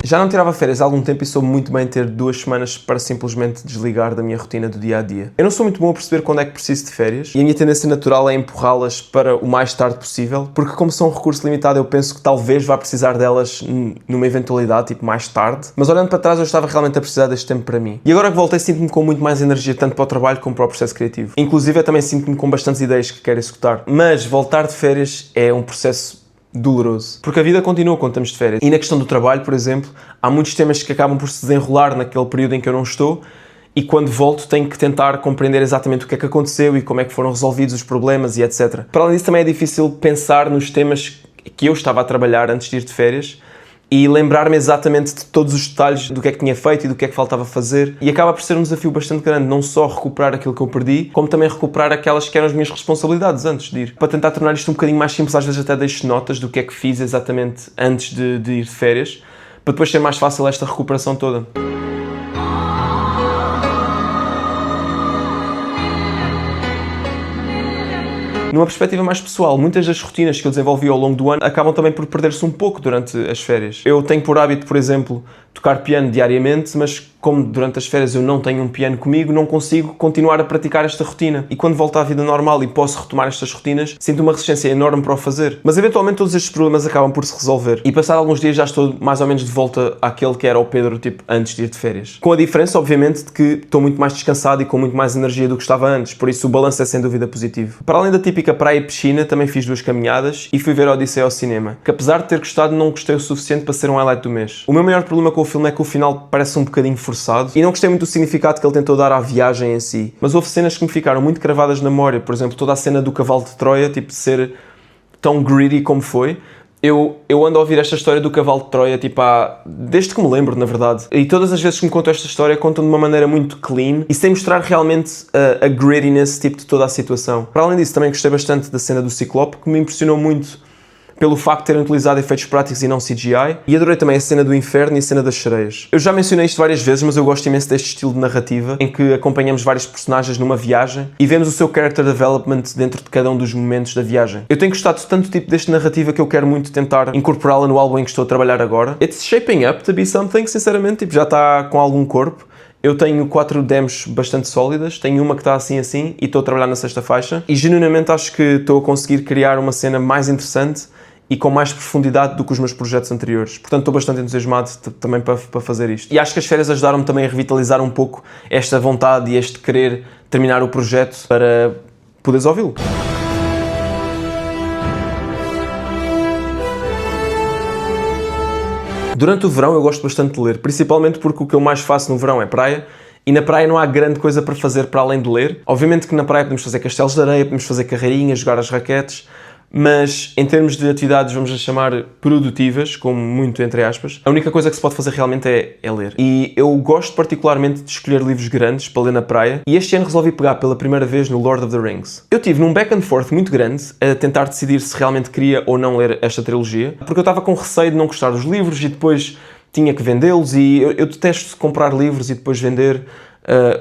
Já não tirava férias há algum tempo e soube muito bem ter 2 semanas para simplesmente desligar da minha rotina do dia a dia. Eu não sou muito bom a perceber quando é que preciso de férias e a minha tendência natural é empurrá-las para o mais tarde possível, porque como são um recurso limitado eu penso que talvez vá precisar delas numa eventualidade, tipo mais tarde, mas olhando para trás eu estava realmente a precisar deste tempo para mim. E agora que voltei sinto-me com muito mais energia tanto para o trabalho como para o processo criativo. Inclusive eu também sinto-me com bastantes ideias que quero executar. Mas voltar de férias é um processo doloroso. Porque a vida continua quando estamos de férias. E na questão do trabalho, por exemplo, há muitos temas que acabam por se desenrolar naquele período em que eu não estou e quando volto tenho que tentar compreender exatamente o que é que aconteceu e como é que foram resolvidos os problemas e etc. Para além disso, também é difícil pensar nos temas que eu estava a trabalhar antes de ir de férias e lembrar-me exatamente de todos os detalhes do que é que tinha feito e do que é que faltava fazer. E acaba por ser um desafio bastante grande, não só recuperar aquilo que eu perdi, como também recuperar aquelas que eram as minhas responsabilidades antes de ir. Para tentar tornar isto um bocadinho mais simples, às vezes até deixo notas do que é que fiz exatamente antes de ir de férias, para depois ser mais fácil esta recuperação toda. Numa perspectiva mais pessoal, muitas das rotinas que eu desenvolvi ao longo do ano acabam também por perder-se um pouco durante as férias. Eu tenho por hábito, por exemplo, tocar piano diariamente, mas como durante as férias eu não tenho um piano comigo, não consigo continuar a praticar esta rotina. E quando volto à vida normal e posso retomar estas rotinas, sinto uma resistência enorme para o fazer. Mas eventualmente todos estes problemas acabam por se resolver. E passado alguns dias já estou mais ou menos de volta àquele que era o Pedro, tipo, antes de ir de férias. Com a diferença, obviamente, de que estou muito mais descansado e com muito mais energia do que estava antes, por isso o balanço é sem dúvida positivo. Para além da típica praia e piscina, também fiz 2 caminhadas e fui ver a Odisseia ao cinema, que apesar de ter gostado, não gostei o suficiente para ser um highlight do mês. O meu maior problema com o filme é que o final parece um bocadinho forçado e não gostei muito do significado que ele tentou dar à viagem em si. Mas houve cenas que me ficaram muito cravadas na memória, por exemplo, toda a cena do cavalo de Troia, tipo de ser tão greedy como foi. Eu ando a ouvir esta história do cavalo de Troia, tipo, desde que me lembro, na verdade. E todas as vezes que me contam esta história, contam de uma maneira muito clean e sem mostrar realmente a grittiness, tipo, de toda a situação. Para além disso, também gostei bastante da cena do Ciclope, que me impressionou muito pelo facto de terem utilizado efeitos práticos e não CGI, e adorei também a cena do inferno e a cena das sereias. Eu já mencionei isto várias vezes, mas eu gosto imenso deste estilo de narrativa, em que acompanhamos vários personagens numa viagem e vemos o seu character development dentro de cada um dos momentos da viagem. Eu tenho gostado de tanto tipo deste narrativa que eu quero muito tentar incorporá-la no álbum em que estou a trabalhar agora. It's shaping up to be something, sinceramente, tipo, já está com algum corpo. Eu tenho 4 demos bastante sólidas, tenho uma que está assim e estou a trabalhar na 6ª faixa e genuinamente acho que estou a conseguir criar uma cena mais interessante e com mais profundidade do que os meus projetos anteriores. Portanto, estou bastante entusiasmado também para fazer isto. E acho que as férias ajudaram-me também a revitalizar um pouco esta vontade e este querer terminar o projeto para poderes ouvi-lo. Durante o verão eu gosto bastante de ler, principalmente porque o que eu mais faço no verão é praia, e na praia não há grande coisa para fazer para além de ler. Obviamente que na praia podemos fazer castelos de areia, podemos fazer carreirinhas, jogar as raquetes, mas em termos de atividades, vamos a chamar produtivas, como muito entre aspas, a única coisa que se pode fazer realmente é ler. E eu gosto particularmente de escolher livros grandes para ler na praia, e este ano resolvi pegar pela primeira vez no Lord of the Rings. Eu tive num back and forth muito grande a tentar decidir se realmente queria ou não ler esta trilogia, porque eu estava com receio de não gostar dos livros e depois tinha que vendê-los, e eu detesto comprar livros e depois vender.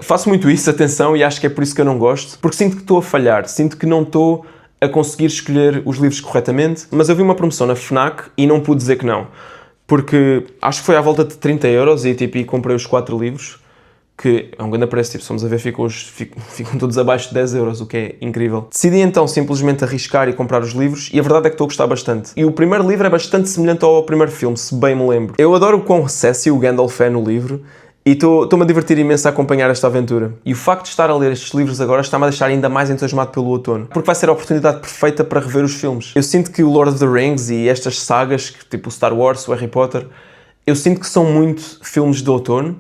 Faço muito isso, atenção, e acho que é por isso que eu não gosto, porque sinto que estou a falhar, sinto que não estou a conseguir escolher os livros corretamente, mas eu vi uma promoção na FNAC e não pude dizer que não, porque acho que foi à volta de 30€ e comprei os 4 livros, que é um grande preço, tipo, se vamos a ver, ficam todos abaixo de 10€, o que é incrível. Decidi então simplesmente arriscar e comprar os livros, e a verdade é que estou a gostar bastante. E o primeiro livro é bastante semelhante ao primeiro filme, se bem me lembro. Eu adoro o quão sassy o Gandalf é no livro, e estou-me a divertir imenso a acompanhar esta aventura. E o facto de estar a ler estes livros agora está-me a deixar ainda mais entusiasmado pelo outono, porque vai ser a oportunidade perfeita para rever os filmes. Eu sinto que o Lord of the Rings e estas sagas, tipo o Star Wars, o Harry Potter, eu sinto que são muito filmes de outono,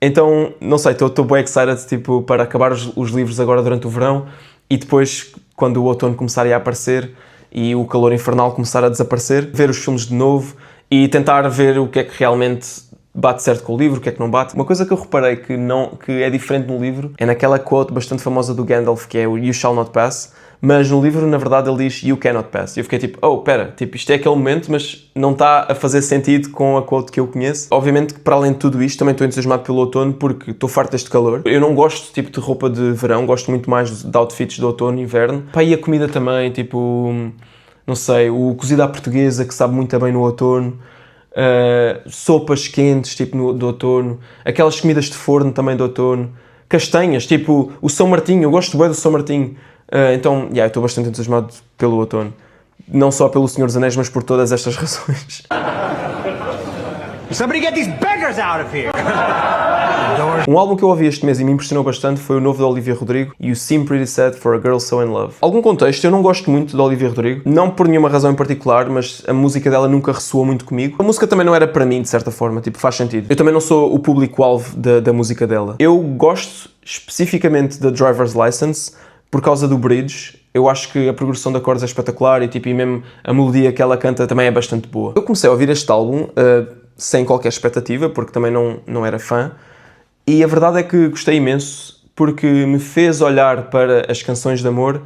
então, não sei, estou bem excited, tipo, para acabar os livros agora durante o verão e depois, quando o outono começar a aparecer e o calor infernal começar a desaparecer, ver os filmes de novo e tentar ver o que é que realmente bate certo com o livro, o que é que não bate. Uma coisa que eu reparei que é diferente no livro é naquela quote bastante famosa do Gandalf, que é o You Shall Not Pass, mas no livro, na verdade, ele diz You Cannot Pass. E eu fiquei tipo, oh, pera, tipo, isto é aquele momento, mas não está a fazer sentido com a quote que eu conheço. Obviamente que, para além de tudo isto, também estou entusiasmado pelo outono, porque estou farto deste calor. Eu não gosto, tipo, de roupa de verão, gosto muito mais de outfits de outono e inverno. Pá, e a comida também, tipo, não sei, o cozido à portuguesa, que sabe muito bem no outono. sopas quentes, tipo do outono, aquelas comidas de forno também do outono, castanhas, tipo o São Martinho, eu gosto bem do São Martinho. Então, eu estou bastante entusiasmado pelo outono. Não só pelo Senhor dos Anéis, mas por todas estas razões. Somebody get these beggars out of here! Um álbum que eu ouvi este mês e me impressionou bastante foi o novo da Olivia Rodrigo, You Seem Pretty Sad for a Girl So In Love. Algum contexto, eu não gosto muito da Olivia Rodrigo, não por nenhuma razão em particular, mas a música dela nunca ressoou muito comigo. A música também não era para mim, de certa forma, tipo, faz sentido. Eu também não sou o público-alvo da música dela. Eu gosto especificamente da Driver's License por causa do bridge. Eu acho que a progressão de acordes é espetacular e mesmo a melodia que ela canta também é bastante boa. Eu comecei a ouvir este álbum sem qualquer expectativa, porque também não era fã, e a verdade é que gostei imenso, porque me fez olhar para as canções de amor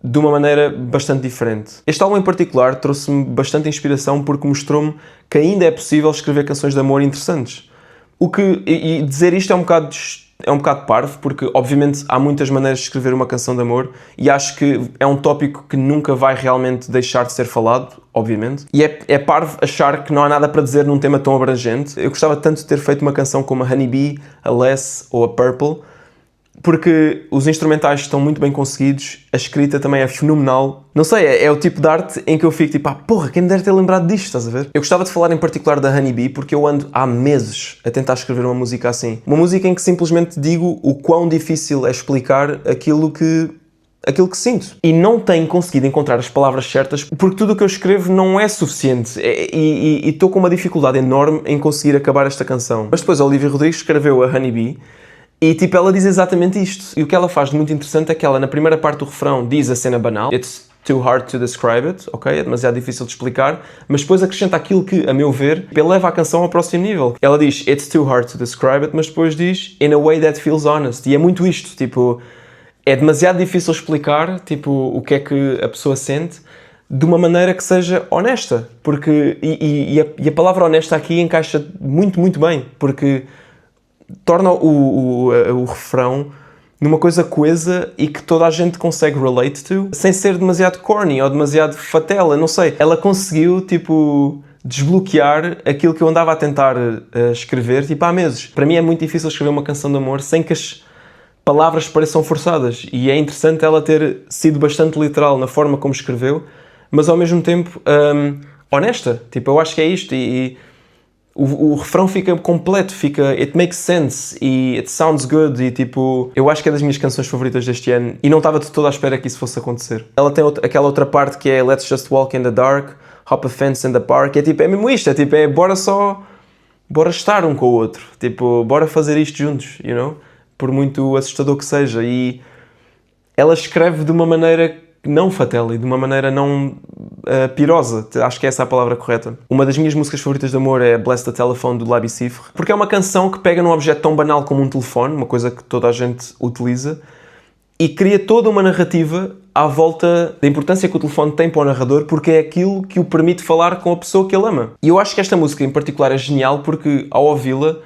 de uma maneira bastante diferente. Este álbum em particular trouxe-me bastante inspiração porque mostrou-me que ainda é possível escrever canções de amor interessantes. E dizer isto é um bocado parvo, porque obviamente há muitas maneiras de escrever uma canção de amor e acho que é um tópico que nunca vai realmente deixar de ser falado, obviamente. E é parvo achar que não há nada para dizer num tema tão abrangente. Eu gostava tanto de ter feito uma canção como a Honey Bee, a Less ou a Purple, porque os instrumentais estão muito bem conseguidos, a escrita também é fenomenal. Não sei, é o tipo de arte em que eu fico tipo, porra, quem me deve ter lembrado disto, estás a ver? Eu gostava de falar em particular da Honey Bee porque eu ando há meses a tentar escrever uma música assim. Uma música em que simplesmente digo o quão difícil é explicar aquilo que sinto. E não tenho conseguido encontrar as palavras certas porque tudo o que eu escrevo não é suficiente e estou com uma dificuldade enorme em conseguir acabar esta canção. Mas depois a Olivia Rodrigo escreveu a Honey Bee e ela diz exatamente isto. E o que ela faz de muito interessante é que ela, na primeira parte do refrão, diz a cena banal. It's too hard to describe it, ok? É demasiado difícil de explicar. Mas depois acrescenta aquilo que, a meu ver, leva a canção ao próximo nível. Ela diz, it's too hard to describe it, mas depois diz, in a way that feels honest. E é muito isto, tipo, é demasiado difícil explicar, tipo, o que é que a pessoa sente de uma maneira que seja honesta. Porque, e a palavra honesta aqui encaixa muito, muito bem, porque torna o refrão numa coisa coesa e que toda a gente consegue relate to, sem ser demasiado corny ou demasiado fatela, não sei. Ela conseguiu, tipo, desbloquear aquilo que eu andava a tentar escrever, tipo, há meses. Para mim é muito difícil escrever uma canção de amor sem que as palavras pareçam forçadas. E é interessante ela ter sido bastante literal na forma como escreveu, mas ao mesmo tempo honesta. Tipo, eu acho que é isto o refrão fica completo, fica it makes sense e it sounds good e tipo, eu acho que é das minhas canções favoritas deste ano e não estava de toda à espera que isso fosse acontecer. Ela tem aquela outra parte que é Let's Just Walk in the Dark, Hop a Fence in the Park, é mesmo isto, bora estar um com o outro, tipo, bora fazer isto juntos, you know? Por muito assustador que seja. E ela escreve de uma maneira não fatela e de uma maneira não pirosa, acho que é essa a palavra correta. Uma das minhas músicas favoritas de amor é Bless the Telephone, do Labi Siffre, porque é uma canção que pega num objeto tão banal como um telefone, uma coisa que toda a gente utiliza, e cria toda uma narrativa à volta da importância que o telefone tem para o narrador, porque é aquilo que o permite falar com a pessoa que ele ama. E eu acho que esta música em particular é genial porque, ao ouvi-la,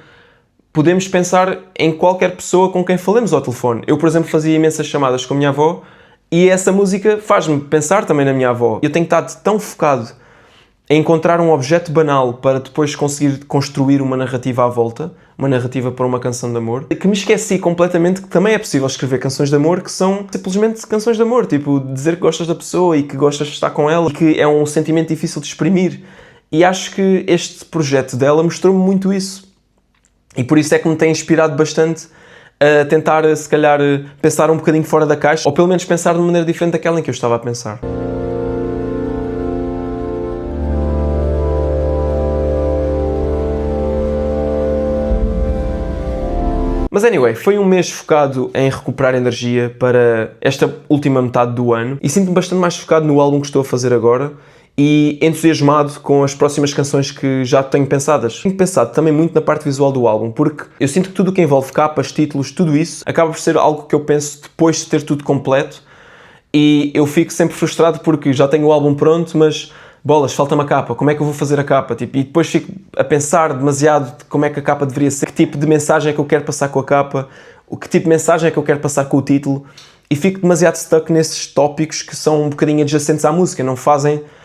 podemos pensar em qualquer pessoa com quem falemos ao telefone. Eu, por exemplo, fazia imensas chamadas com a minha avó e essa música faz-me pensar também na minha avó. Eu tenho estado tão focado em encontrar um objeto banal para depois conseguir construir uma narrativa à volta, uma narrativa para uma canção de amor, que me esqueci completamente que também é possível escrever canções de amor que são simplesmente canções de amor, tipo dizer que gostas da pessoa e que gostas de estar com ela e que é um sentimento difícil de exprimir. E acho que este projeto dela mostrou-me muito isso. E por isso é que me tem inspirado bastante a tentar, se calhar, pensar um bocadinho fora da caixa, ou pelo menos pensar de maneira diferente daquela em que eu estava a pensar. Mas anyway, foi um mês focado em recuperar energia para esta última metade do ano e sinto-me bastante mais focado no álbum que estou a fazer agora e entusiasmado com as próximas canções que já tenho pensadas. Tenho pensado também muito na parte visual do álbum, porque eu sinto que tudo o que envolve capas, títulos, tudo isso, acaba por ser algo que eu penso depois de ter tudo completo e eu fico sempre frustrado porque já tenho o álbum pronto, mas bolas, falta-me a capa, como é que eu vou fazer a capa? Tipo, e depois fico a pensar demasiado de como é que a capa deveria ser, que tipo de mensagem é que eu quero passar com a capa, que tipo de mensagem é que eu quero passar com o título, e fico demasiado stuck nesses tópicos que são um bocadinho adjacentes à música,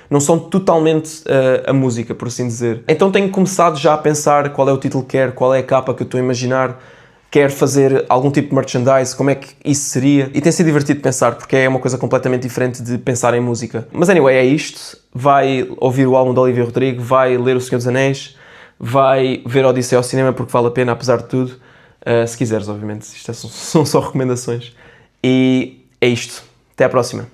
não são totalmente a música, por assim dizer. Então tenho começado já a pensar qual é o título que quero, qual é a capa que eu estou a imaginar, quero fazer algum tipo de merchandise, como é que isso seria. E tem sido divertido pensar, porque é uma coisa completamente diferente de pensar em música. Mas anyway, é isto. Vai ouvir o álbum de Olivia Rodrigo, vai ler O Senhor dos Anéis, vai ver Odisseia ao cinema, porque vale a pena, apesar de tudo. Se quiseres, obviamente. Isto são só recomendações. E é isto. Até à próxima.